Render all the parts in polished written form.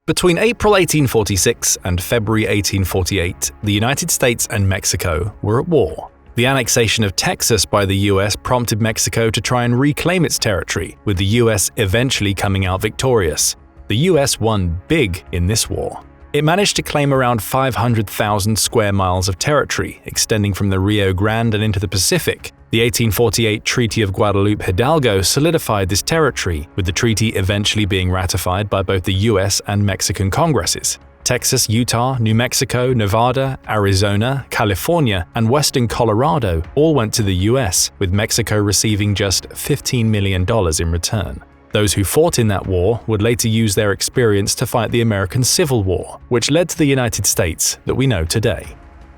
Between April 1846 and February 1848, the United States and Mexico were at war. The annexation of Texas by the US prompted Mexico to try and reclaim its territory, with the US eventually coming out victorious. The US won big in this war. It managed to claim around 500,000 square miles of territory, extending from the Rio Grande and into the Pacific. The 1848 Treaty of Guadalupe Hidalgo solidified this territory, with the treaty eventually being ratified by both the US and Mexican Congresses. Texas, Utah, New Mexico, Nevada, Arizona, California, and western Colorado all went to the US, with Mexico receiving just $15 million in return. Those who fought in that war would later use their experience to fight the American Civil War, which led to the United States that we know today.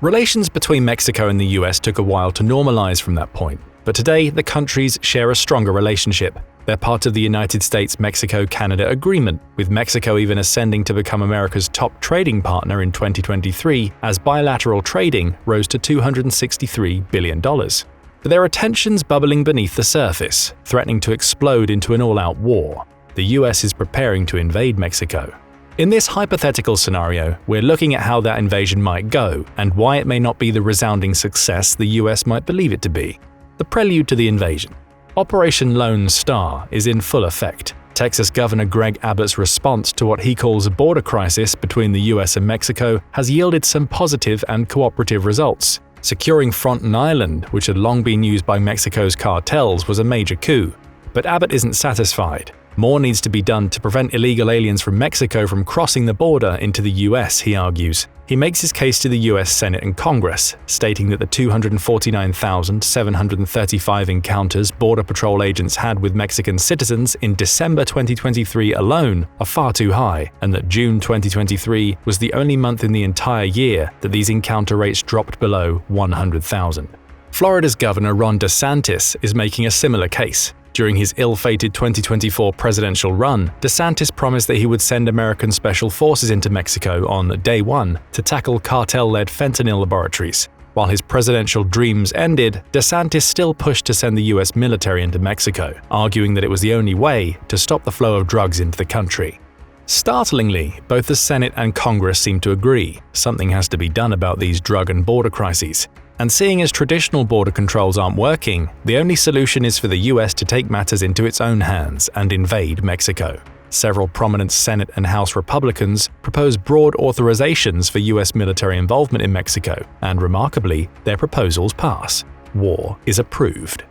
Relations between Mexico and the US took a while to normalize from that point, but today the countries share a stronger relationship. They're part of the United States-Mexico-Canada Agreement, with Mexico even ascending to become America's top trading partner in 2023 as bilateral trading rose to $263 billion. But there are tensions bubbling beneath the surface, threatening to explode into an all-out war. The US is preparing to invade Mexico. In this hypothetical scenario, we're looking at how that invasion might go and why it may not be the resounding success the US might believe it to be. The prelude to the invasion. Operation Lone Star is in full effect. Texas Governor Greg Abbott's response to what he calls a border crisis between the US and Mexico has yielded some positive and cooperative results. Securing Fronten Island, which had long been used by Mexico's cartels, was a major coup. But Abbott isn't satisfied. More needs to be done to prevent illegal aliens from Mexico from crossing the border into the US, he argues. He makes his case to the US Senate and Congress, stating that the 249,735 encounters Border Patrol agents had with Mexican citizens in December 2023 alone are far too high, and that June 2023 was the only month in the entire year that these encounter rates dropped below 100,000. Florida's Governor Ron DeSantis is making a similar case. During his ill-fated 2024 presidential run, DeSantis promised that he would send American special forces into Mexico on day one to tackle cartel-led fentanyl laboratories. While his presidential dreams ended, DeSantis still pushed to send the US military into Mexico, arguing that it was the only way to stop the flow of drugs into the country. Startlingly, both the Senate and Congress seem to agree something has to be done about these drug and border crises. And seeing as traditional border controls aren't working, the only solution is for the US to take matters into its own hands and invade Mexico. Several prominent Senate and House Republicans propose broad authorizations for US military involvement in Mexico, and remarkably, their proposals pass. War is approved.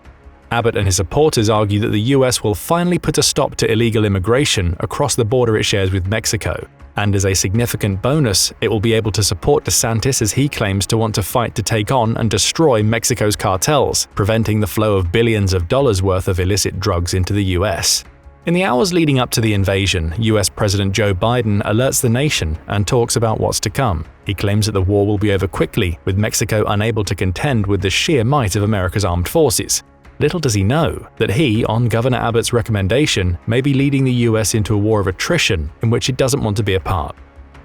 Abbott and his supporters argue that the US will finally put a stop to illegal immigration across the border it shares with Mexico, and as a significant bonus, it will be able to support DeSantis as he claims to want to fight to take on and destroy Mexico's cartels, preventing the flow of billions of dollars worth of illicit drugs into the US. In the hours leading up to the invasion, US President Joe Biden alerts the nation and talks about what's to come. He claims that the war will be over quickly, with Mexico unable to contend with the sheer might of America's armed forces. Little does he know that he, on Governor Abbott's recommendation, may be leading the US into a war of attrition in which it doesn't want to be a part.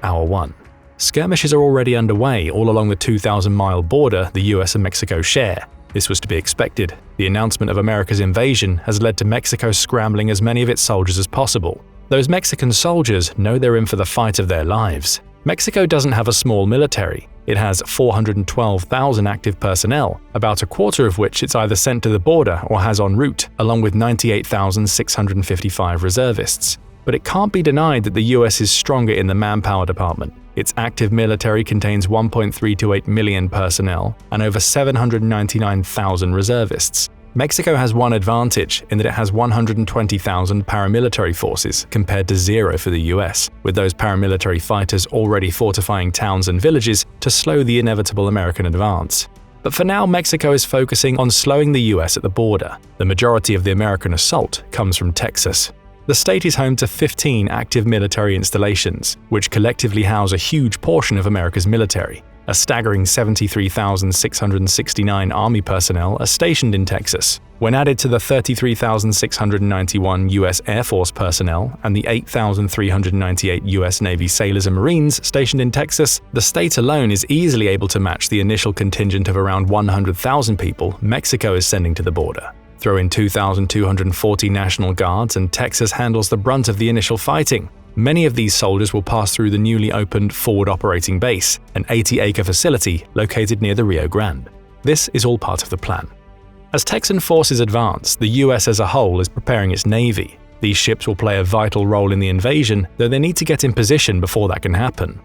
Hour 1. Skirmishes are already underway all along the 2,000-mile border the US and Mexico share. This was to be expected. The announcement of America's invasion has led to Mexico scrambling as many of its soldiers as possible. Those Mexican soldiers know they're in for the fight of their lives. Mexico doesn't have a small military. It has 412,000 active personnel, about a quarter of which it's either sent to the border or has en route, along with 98,655 reservists. But it can't be denied that the US is stronger in the manpower department. Its active military contains 1.328 million personnel and over 799,000 reservists. Mexico has one advantage in that it has 120,000 paramilitary forces compared to 0 for the US, with those paramilitary fighters already fortifying towns and villages to slow the inevitable American advance. But for now, Mexico is focusing on slowing the US at the border. The majority of the American assault comes from Texas. The state is home to 15 active military installations, which collectively house a huge portion of America's military. A staggering 73,669 Army personnel are stationed in Texas. When added to the 33,691 U.S. Air Force personnel and the 8,398 U.S. Navy sailors and Marines stationed in Texas, the state alone is easily able to match the initial contingent of around 100,000 people Mexico is sending to the border. Throw in 2,240 National Guards and Texas handles the brunt of the initial fighting. Many of these soldiers will pass through the newly opened Forward Operating Base, an 80-acre facility located near the Rio Grande. This is all part of the plan. As Texan forces advance, the US as a whole is preparing its navy. These ships will play a vital role in the invasion, though they need to get in position before that can happen.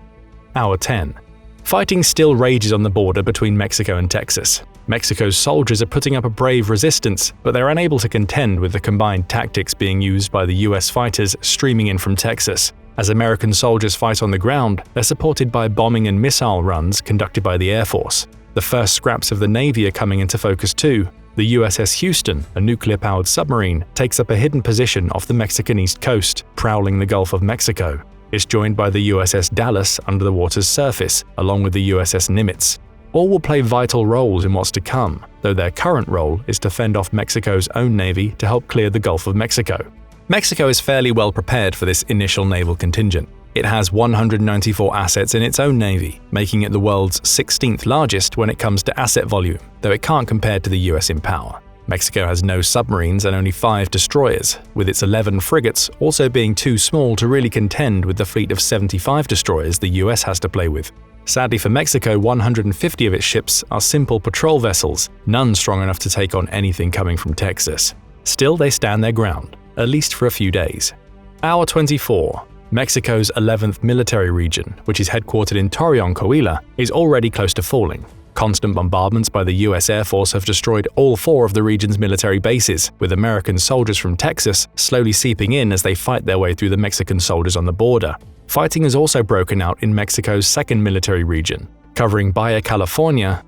Hour 10. Fighting still rages on the border between Mexico and Texas. Mexico's soldiers are putting up a brave resistance, but they're unable to contend with the combined tactics being used by the US fighters streaming in from Texas. As American soldiers fight on the ground, they're supported by bombing and missile runs conducted by the Air Force. The first scraps of the Navy are coming into focus too. The USS Houston, a nuclear-powered submarine, takes up a hidden position off the Mexican east coast, prowling the Gulf of Mexico. It's joined by the USS Dallas under the water's surface, along with the USS Nimitz. All will play vital roles in what's to come, though their current role is to fend off Mexico's own navy to help clear the Gulf of Mexico. Mexico is fairly well prepared for this initial naval contingent. It has 194 assets in its own navy, making it the world's 16th largest when it comes to asset volume, though it can't compare to the US in power. Mexico has no submarines and only 5 destroyers, with its 11 frigates also being too small to really contend with the fleet of 75 destroyers the US has to play with. Sadly for Mexico, 150 of its ships are simple patrol vessels, none strong enough to take on anything coming from Texas. Still, they stand their ground, at least for a few days. Hour 24. Mexico's 11th military region, which is headquartered in Torreon, Coahuila, is already close to falling. Constant bombardments by the US Air Force have destroyed all 4 of the region's military bases, with American soldiers from Texas slowly seeping in as they fight their way through the Mexican soldiers on the border. Fighting has also broken out in Mexico's 2nd military region. Covering Baja California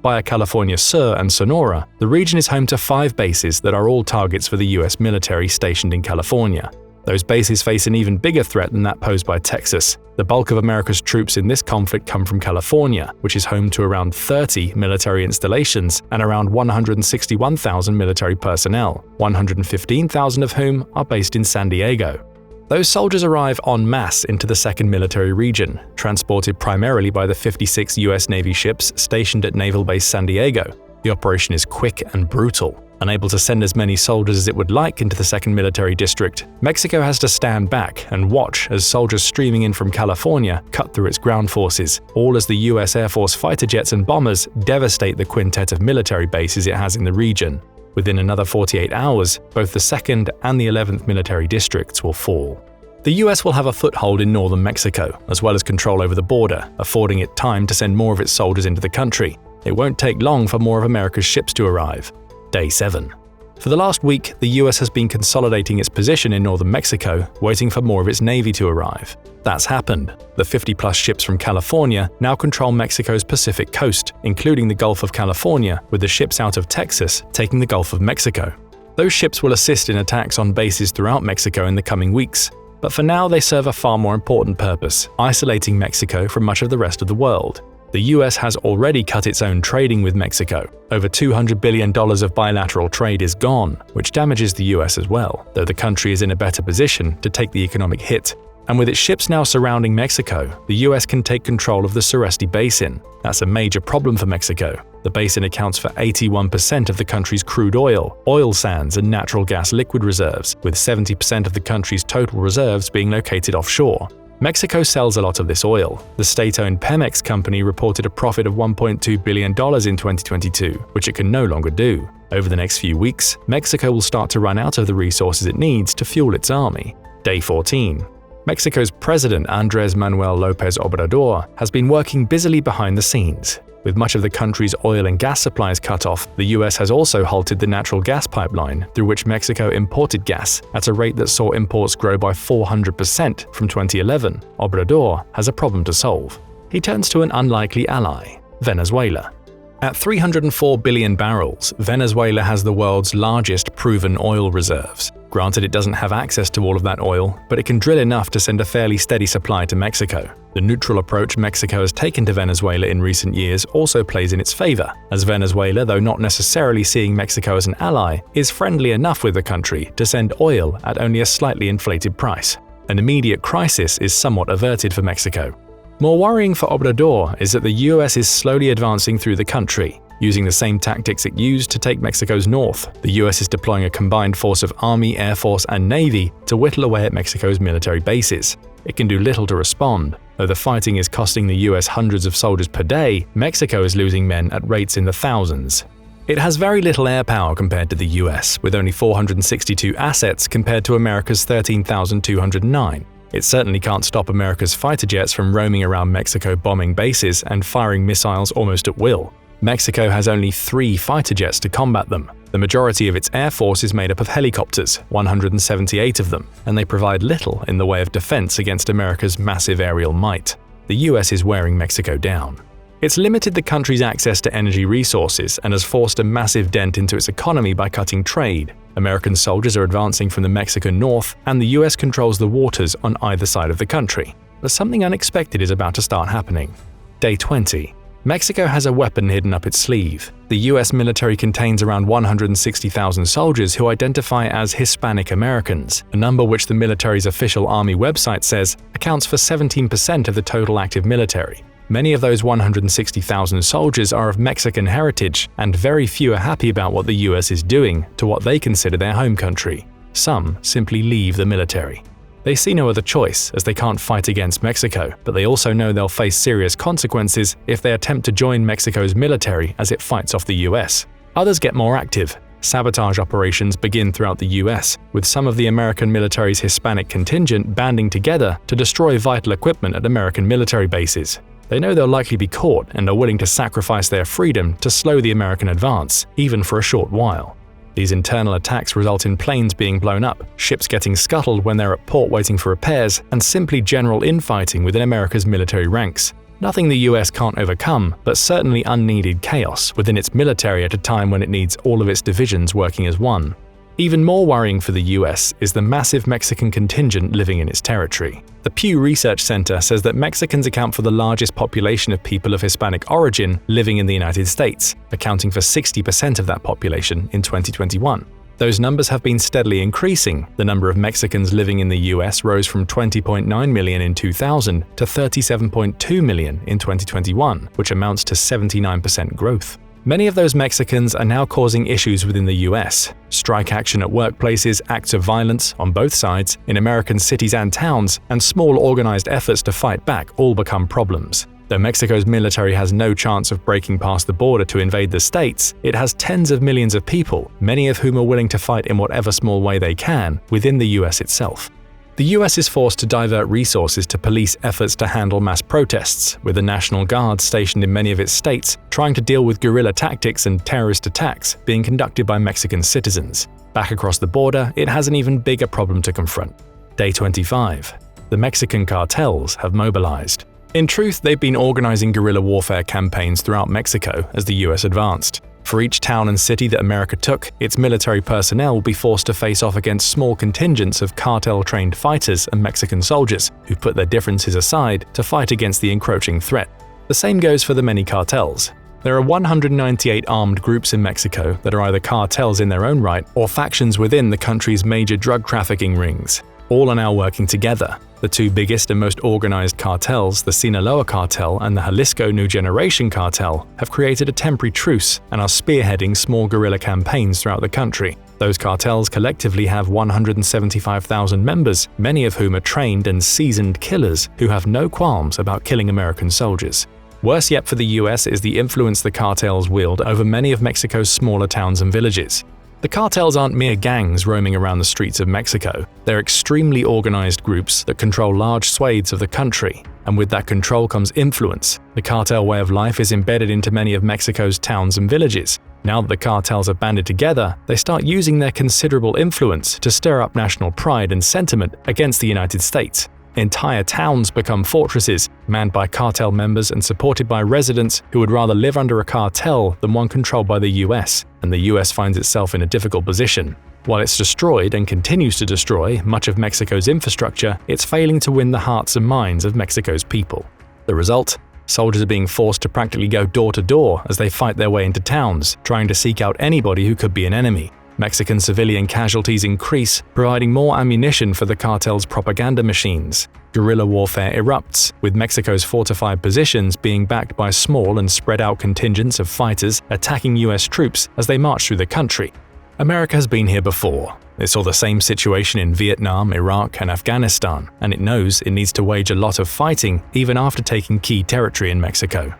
Sur, and Sonora, the region is home to 5 bases that are all targets for the US military stationed in California. Those bases face an even bigger threat than that posed by Texas. The bulk of America's troops in this conflict come from California, which is home to around 30 military installations and around 161,000 military personnel, 115,000 of whom are based in San Diego. Those soldiers arrive en masse into the 2nd military region, transported primarily by the 56 US Navy ships stationed at Naval Base San Diego. The operation is quick and brutal. Unable to send as many soldiers as it would like into the 2nd Military District, Mexico has to stand back and watch as soldiers streaming in from California cut through its ground forces, all as the US Air Force fighter jets and bombers devastate the quintet of military bases it has in the region. Within another 48 hours, both the 2nd and the 11th Military Districts will fall. The US will have a foothold in northern Mexico, as well as control over the border, affording it time to send more of its soldiers into the country. It won't take long for more of America's ships to arrive. Day 7. For the last week, the US has been consolidating its position in northern Mexico, waiting for more of its navy to arrive. That's happened. The 50-plus ships from California now control Mexico's Pacific coast, including the Gulf of California, with the ships out of Texas taking the Gulf of Mexico. Those ships will assist in attacks on bases throughout Mexico in the coming weeks, but for now they serve a far more important purpose, isolating Mexico from much of the rest of the world. The US has already cut its own trading with Mexico. Over $200 billion of bilateral trade is gone, which damages the US as well, though the country is in a better position to take the economic hit. And with its ships now surrounding Mexico, the US can take control of the Sureste Basin. That's a major problem for Mexico. The basin accounts for 81% of the country's crude oil sands and natural gas liquid reserves, with 70% of the country's total reserves being located offshore. Mexico sells a lot of this oil. The state-owned Pemex company reported a profit of $1.2 billion in 2022, which it can no longer do. Over the next few weeks, Mexico will start to run out of the resources it needs to fuel its army. Day 14. Mexico's president Andrés Manuel López Obrador has been working busily behind the scenes. With much of the country's oil and gas supplies cut off, the US has also halted the natural gas pipeline through which Mexico imported gas at a rate that saw imports grow by 400% from 2011. Obrador has a problem to solve. He turns to an unlikely ally, Venezuela. At 304 billion barrels, Venezuela has the world's largest proven oil reserves. Granted, it doesn't have access to all of that oil, but it can drill enough to send a fairly steady supply to Mexico. The neutral approach Mexico has taken to Venezuela in recent years also plays in its favor, as Venezuela, though not necessarily seeing Mexico as an ally, is friendly enough with the country to send oil at only a slightly inflated price. An immediate crisis is somewhat averted for Mexico. More worrying for Obrador is that the US is slowly advancing through the country. Using the same tactics it used to take Mexico's north, the US is deploying a combined force of Army, Air Force, and Navy to whittle away at Mexico's military bases. it can do little to respond. Though the fighting is costing the US hundreds of soldiers per day, Mexico is losing men at rates in the thousands. It has very little air power compared to the US, with only 462 assets compared to America's 13,209. It certainly can't stop America's fighter jets from roaming around Mexico bombing bases and firing missiles almost at will. Mexico has only 3 fighter jets to combat them. The majority of its air force is made up of helicopters, 178 of them, and they provide little in the way of defense against America's massive aerial might. The US is wearing Mexico down. It's limited the country's access to energy resources and has forced a massive dent into its economy by cutting trade. American soldiers are advancing from the Mexican north, and the US controls the waters on either side of the country. But something unexpected is about to start happening. Day 20. Mexico has a weapon hidden up its sleeve. The US military contains around 160,000 soldiers who identify as Hispanic Americans, a number which the military's official army website says accounts for 17% of the total active military. Many of those 160,000 soldiers are of Mexican heritage, and very few are happy about what the US is doing to what they consider their home country. Some simply leave the military. They see no other choice, as they can't fight against Mexico, but they also know they'll face serious consequences if they attempt to join Mexico's military as it fights off the US. Others get more active. Sabotage operations begin throughout the US, with some of the American military's Hispanic contingent banding together to destroy vital equipment at American military bases. They know they'll likely be caught and are willing to sacrifice their freedom to slow the American advance, even for a short while. These internal attacks result in planes being blown up, ships getting scuttled when they're at port waiting for repairs, and simply general infighting within America's military ranks. Nothing the US can't overcome, but certainly unneeded chaos within its military at a time when it needs all of its divisions working as one. Even more worrying for the US is the massive Mexican contingent living in its territory. The Pew Research Center says that Mexicans account for the largest population of people of Hispanic origin living in the United States, accounting for 60% of that population in 2021. Those numbers have been steadily increasing. The number of Mexicans living in the US rose from 20.9 million in 2000 to 37.2 million in 2021, which amounts to 79% growth. Many of those Mexicans are now causing issues within the US. Strike action at workplaces, acts of violence on both sides, in American cities and towns, and small organized efforts to fight back all become problems. Though Mexico's military has no chance of breaking past the border to invade the states, it has tens of millions of people, many of whom are willing to fight in whatever small way they can within the US itself. The US is forced to divert resources to police efforts to handle mass protests, with the National Guard stationed in many of its states trying to deal with guerrilla tactics and terrorist attacks being conducted by Mexican citizens. Back across the border, it has an even bigger problem to confront. Day 25. The Mexican cartels have mobilized. In truth, they've been organizing guerrilla warfare campaigns throughout Mexico as the US advanced. For each town and city that America took, its military personnel will be forced to face off against small contingents of cartel-trained fighters and Mexican soldiers who put their differences aside to fight against the encroaching threat. The same goes for the many cartels. There are 198 armed groups in Mexico that are either cartels in their own right or factions within the country's major drug trafficking rings. All are now working together. The two biggest and most organized cartels, the Sinaloa cartel and the Jalisco New Generation cartel, have created a temporary truce and are spearheading small guerrilla campaigns throughout the country. Those cartels collectively have 175,000 members, many of whom are trained and seasoned killers who have no qualms about killing American soldiers. Worse yet for the US is the influence the cartels wield over many of Mexico's smaller towns and villages. The cartels aren't mere gangs roaming around the streets of Mexico. They're extremely organized groups that control large swathes of the country, and with that control comes influence. The cartel way of life is embedded into many of Mexico's towns and villages. Now that the cartels have banded together, they start using their considerable influence to stir up national pride and sentiment against the United States. Entire towns become fortresses, manned by cartel members and supported by residents who would rather live under a cartel than one controlled by the US, and the US finds itself in a difficult position. While it's destroyed and continues to destroy much of Mexico's infrastructure, it's failing to win the hearts and minds of Mexico's people. The result? Soldiers are being forced to practically go door to door as they fight their way into towns, trying to seek out anybody who could be an enemy. Mexican civilian casualties increase, providing more ammunition for the cartel's propaganda machines. Guerrilla warfare erupts, with Mexico's fortified positions being backed by small and spread-out contingents of fighters attacking US troops as they march through the country. America has been here before. It saw the same situation in Vietnam, Iraq, and Afghanistan, and it knows it needs to wage a lot of fighting even after taking key territory in Mexico.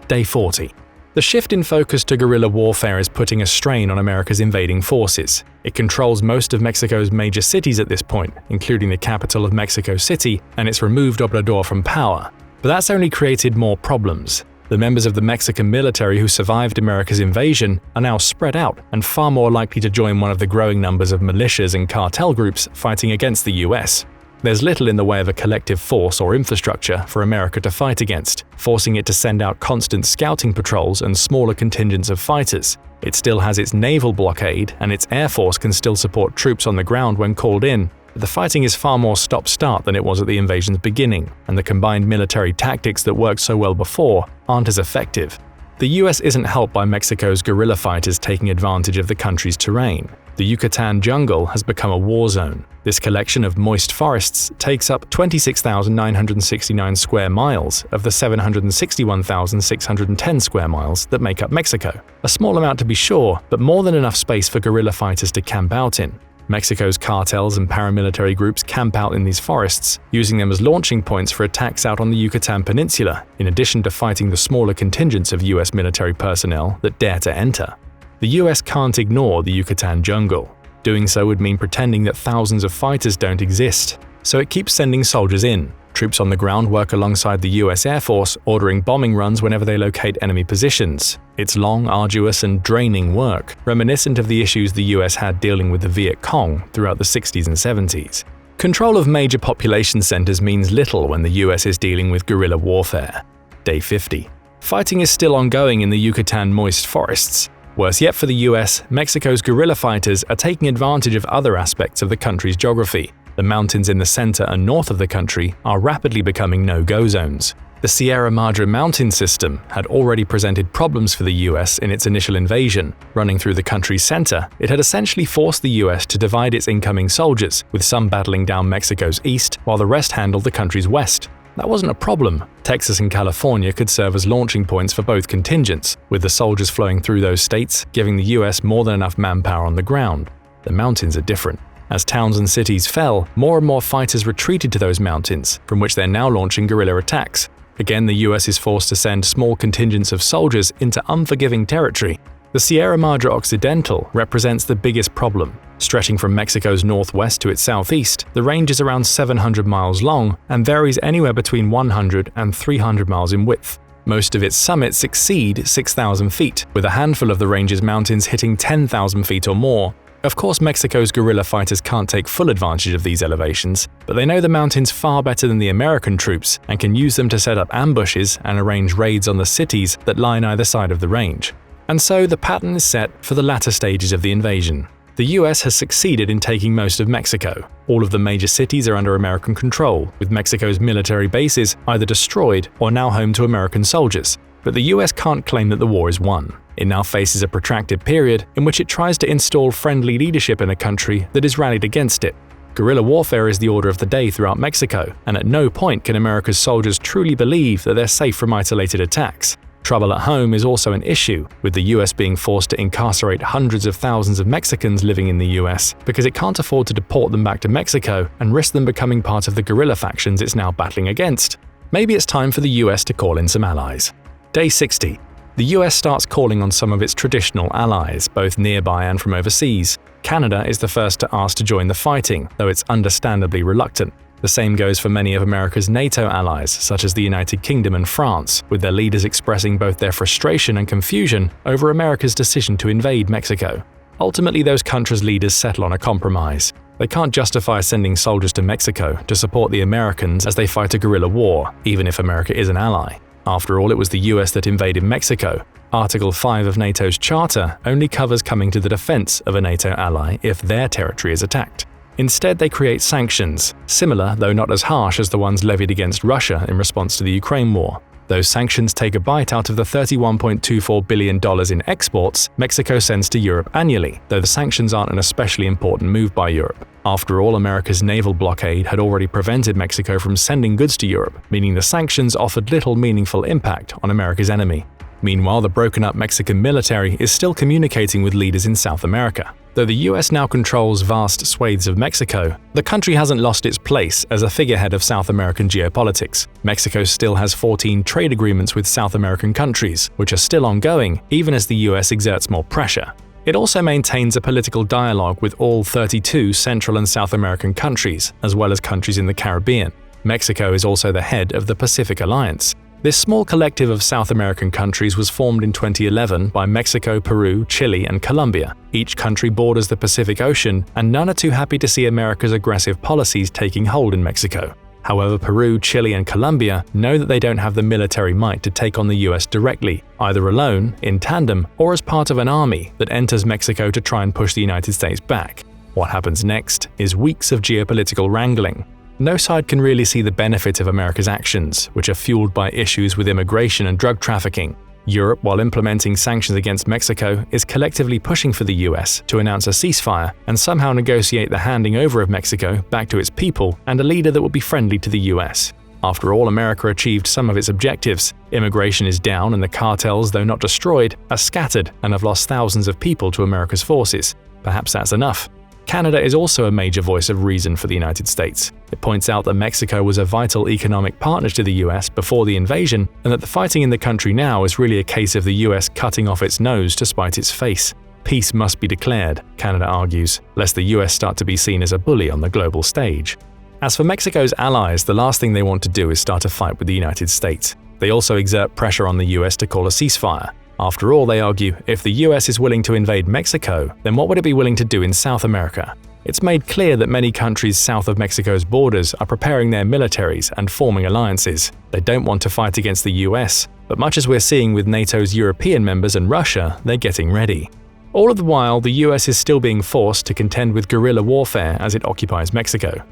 Day 40. The shift in focus to guerrilla warfare is putting a strain on America's invading forces. It controls most of Mexico's major cities at this point, including the capital of Mexico City, and it's removed Obrador from power. But that's only created more problems. The members of the Mexican military who survived America's invasion are now spread out and far more likely to join one of the growing numbers of militias and cartel groups fighting against the US. There's little in the way of a collective force or infrastructure for America to fight against, forcing it to send out constant scouting patrols and smaller contingents of fighters. It still has its naval blockade, and its air force can still support troops on the ground when called in. But the fighting is far more stop-start than it was at the invasion's beginning, and the combined military tactics that worked so well before aren't as effective. The US isn't helped by Mexico's guerrilla fighters taking advantage of the country's terrain. The Yucatan jungle has become a war zone. This collection of moist forests takes up 26,969 square miles of the 761,610 square miles that make up Mexico. A small amount to be sure, but more than enough space for guerrilla fighters to camp out in. Mexico's cartels and paramilitary groups camp out in these forests, using them as launching points for attacks out on the Yucatan Peninsula, in addition to fighting the smaller contingents of US military personnel that dare to enter. The US can't ignore the Yucatan jungle. Doing so would mean pretending that thousands of fighters don't exist, so it keeps sending soldiers in. Troops on the ground work alongside the US Air Force, ordering bombing runs whenever they locate enemy positions. It's long, arduous, and draining work, reminiscent of the issues the US had dealing with the Viet Cong throughout the 60s and 70s. Control of major population centers means little when the US is dealing with guerrilla warfare. Day 50. Fighting is still ongoing in the Yucatan moist forests. Worse yet for the US, Mexico's guerrilla fighters are taking advantage of other aspects of the country's geography. The mountains in the center and north of the country are rapidly becoming no-go zones. The Sierra Madre mountain system had already presented problems for the US in its initial invasion. Running through the country's center, it had essentially forced the US to divide its incoming soldiers, with some battling down Mexico's east while the rest handled the country's west. That wasn't a problem. Texas and California could serve as launching points for both contingents, with the soldiers flowing through those states, giving the US more than enough manpower on the ground. The mountains are different. As towns and cities fell, more and more fighters retreated to those mountains, from which they're now launching guerrilla attacks. Again, the US is forced to send small contingents of soldiers into unforgiving territory. The Sierra Madre Occidental represents the biggest problem. Stretching from Mexico's northwest to its southeast, the range is around 700 miles long and varies anywhere between 100 and 300 miles in width. Most of its summits exceed 6,000 feet, with a handful of the range's mountains hitting 10,000 feet or more. Of course, Mexico's guerrilla fighters can't take full advantage of these elevations, but they know the mountains far better than the American troops and can use them to set up ambushes and arrange raids on the cities that line either side of the range. And so the pattern is set for the latter stages of the invasion. The US has succeeded in taking most of Mexico. All of the major cities are under American control, with Mexico's military bases either destroyed or now home to American soldiers. But the US can't claim that the war is won. It now faces a protracted period in which it tries to install friendly leadership in a country that is rallied against it. Guerrilla warfare is the order of the day throughout Mexico, and at no point can America's soldiers truly believe that they're safe from isolated attacks. Trouble at home is also an issue, with the US being forced to incarcerate hundreds of thousands of Mexicans living in the US because it can't afford to deport them back to Mexico and risk them becoming part of the guerrilla factions it's now battling against. Maybe it's time for the US to call in some allies. Day 60. The US starts calling on some of its traditional allies, both nearby and from overseas. Canada is the first to ask to join the fighting, though it's understandably reluctant. The same goes for many of America's NATO allies, such as the United Kingdom and France, with their leaders expressing both their frustration and confusion over America's decision to invade Mexico. Ultimately, those countries' leaders settle on a compromise. They can't justify sending soldiers to Mexico to support the Americans as they fight a guerrilla war, even if America is an ally. After all, it was the US that invaded Mexico. Article 5 of NATO's charter only covers coming to the defense of a NATO ally if their territory is attacked. Instead, they create sanctions, similar though not as harsh as the ones levied against Russia in response to the Ukraine war. Those sanctions take a bite out of the $31.24 billion in exports Mexico sends to Europe annually, though the sanctions aren't an especially important move by Europe. After all, America's naval blockade had already prevented Mexico from sending goods to Europe, meaning the sanctions offered little meaningful impact on America's enemy. Meanwhile, the broken-up Mexican military is still communicating with leaders in South America. Though the US now controls vast swathes of Mexico, the country hasn't lost its place as a figurehead of South American geopolitics. Mexico still has 14 trade agreements with South American countries, which are still ongoing even as the US exerts more pressure. It also maintains a political dialogue with all 32 Central and South American countries, as well as countries in the Caribbean. Mexico is also the head of the Pacific Alliance. This small collective of South American countries was formed in 2011 by Mexico, Peru, Chile, and Colombia. Each country borders the Pacific Ocean, and none are too happy to see America's aggressive policies taking hold in Mexico. However, Peru, Chile, and Colombia know that they don't have the military might to take on the US directly, either alone, in tandem, or as part of an army that enters Mexico to try and push the United States back. What happens next is weeks of geopolitical wrangling. No side can really see the benefit of America's actions, which are fueled by issues with immigration and drug trafficking. Europe, while implementing sanctions against Mexico, is collectively pushing for the US to announce a ceasefire and somehow negotiate the handing over of Mexico back to its people and a leader that will be friendly to the US. After all, America achieved some of its objectives. Immigration is down and the cartels, though not destroyed, are scattered and have lost thousands of people to America's forces. Perhaps that's enough. Canada is also a major voice of reason for the United States. It points out that Mexico was a vital economic partner to the US before the invasion, and that the fighting in the country now is really a case of the US cutting off its nose to spite its face. Peace must be declared, Canada argues, lest the US start to be seen as a bully on the global stage. As for Mexico's allies, the last thing they want to do is start a fight with the United States. They also exert pressure on the US to call a ceasefire. After all, they argue, if the US is willing to invade Mexico, then what would it be willing to do in South America? It's made clear that many countries south of Mexico's borders are preparing their militaries and forming alliances. They don't want to fight against the US, but much as we're seeing with NATO's European members and Russia, they're getting ready. All of the while, the US is still being forced to contend with guerrilla warfare as it occupies Mexico.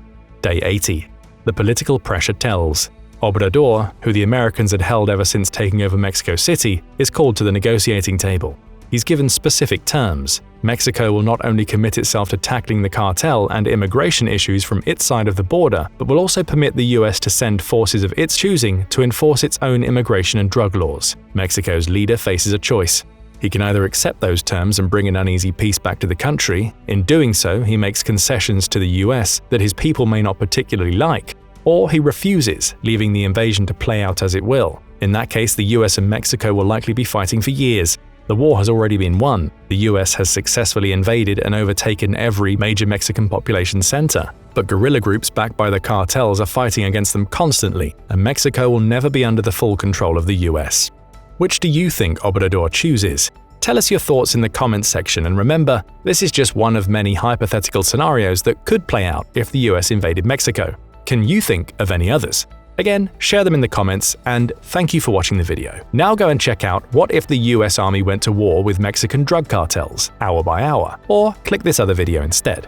Day 80. The political pressure tells. Obrador, who the Americans had held ever since taking over Mexico City, is called to the negotiating table. He's given specific terms. Mexico will not only commit itself to tackling the cartel and immigration issues from its side of the border, but will also permit the US to send forces of its choosing to enforce its own immigration and drug laws. Mexico's leader faces a choice. He can either accept those terms and bring an uneasy peace back to the country. In doing so, he makes concessions to the US that his people may not particularly like, or he refuses, leaving the invasion to play out as it will. In that case, the US and Mexico will likely be fighting for years. The war has already been won. The US has successfully invaded and overtaken every major Mexican population center. But guerrilla groups backed by the cartels are fighting against them constantly, and Mexico will never be under the full control of the US. Which do you think Obrador chooses? Tell us your thoughts in the comments section, and remember, this is just one of many hypothetical scenarios that could play out if the US invaded Mexico. Can you think of any others? Again, share them in the comments, and thank you for watching the video. Now go and check out What If the US Army Went to War with Mexican Drug Cartels, hour by hour, or click this other video instead.